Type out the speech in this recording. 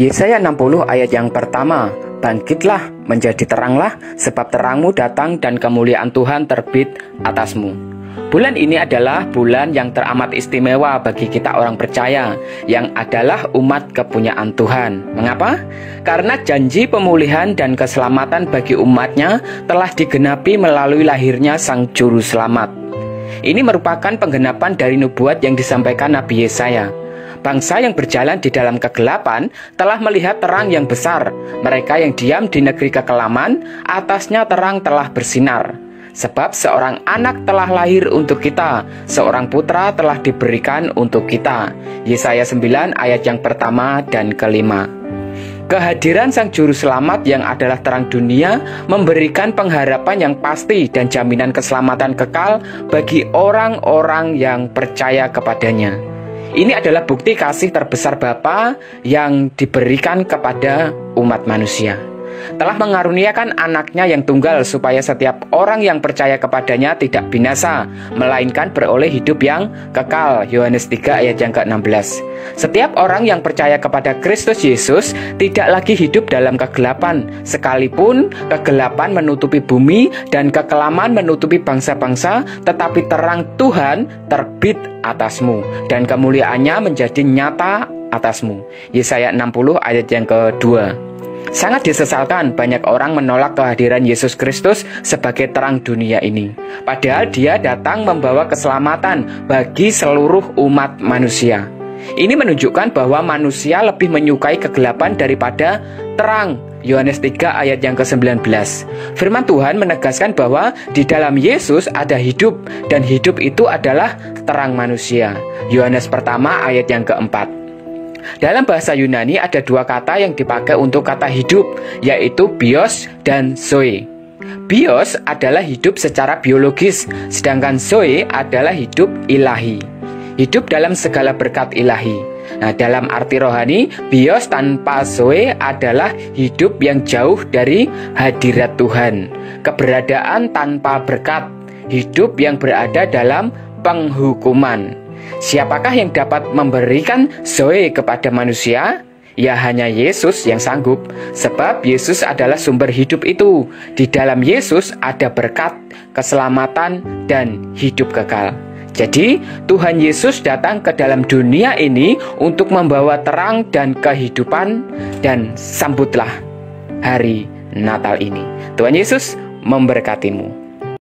Yesaya 60 ayat yang pertama, bangkitlah, menjadi teranglah, sebab terangmu datang dan kemuliaan Tuhan terbit atasmu. Bulan ini adalah bulan yang teramat istimewa bagi kita orang percaya, yang adalah umat kepunyaan Tuhan. Mengapa? Karena janji pemulihan dan keselamatan bagi umatnya telah digenapi melalui lahirnya Sang Juru Selamat. Ini merupakan penggenapan dari nubuat yang disampaikan Nabi Yesaya. Bangsa yang berjalan di dalam kegelapan telah melihat terang yang besar. Mereka yang diam di negeri kekelaman, atasnya terang telah bersinar. Sebab seorang anak telah lahir untuk kita, seorang putra telah diberikan untuk kita. Yesaya 9 ayat yang pertama dan kelima. Kehadiran Sang Juru Selamat yang adalah terang dunia memberikan pengharapan yang pasti dan jaminan keselamatan kekal bagi orang-orang yang percaya kepadanya. Ini adalah bukti kasih terbesar Bapa yang diberikan kepada umat manusia. Telah mengaruniakan anaknya yang tunggal supaya setiap orang yang percaya kepadanya tidak binasa, melainkan beroleh hidup yang kekal. Yohanes 3 ayat yang ke-16. Setiap orang yang percaya kepada Kristus Yesus tidak lagi hidup dalam kegelapan, sekalipun kegelapan menutupi bumi dan kekelaman menutupi bangsa-bangsa, tetapi terang Tuhan terbit atasmu dan kemuliaannya menjadi nyata atasmu. Yesaya 60 ayat yang kedua. Sangat disesalkan banyak orang menolak kehadiran Yesus Kristus sebagai terang dunia ini. Padahal dia datang membawa keselamatan bagi seluruh umat manusia. Ini menunjukkan bahwa manusia lebih menyukai kegelapan daripada terang. Yohanes 3 ayat yang ke-19. Firman Tuhan menegaskan bahwa di dalam Yesus ada hidup, dan hidup itu adalah terang manusia. Yohanes pertama ayat yang ke-4. Dalam bahasa Yunani ada dua kata yang dipakai untuk kata hidup, yaitu bios dan zoe. Bios adalah hidup secara biologis, sedangkan zoe adalah hidup ilahi, hidup dalam segala berkat ilahi. Nah, dalam arti rohani, bios tanpa zoe adalah hidup yang jauh dari hadirat Tuhan, keberadaan tanpa berkat, hidup yang berada dalam penghukuman. Siapakah yang dapat memberikan zoe kepada manusia? Ya, hanya Yesus yang sanggup. Sebab Yesus adalah sumber hidup itu. Di dalam Yesus ada berkat, keselamatan, dan hidup kekal. Jadi, Tuhan Yesus datang ke dalam dunia ini untuk membawa terang dan kehidupan. Dan sambutlah hari Natal ini. Tuhan Yesus memberkatimu.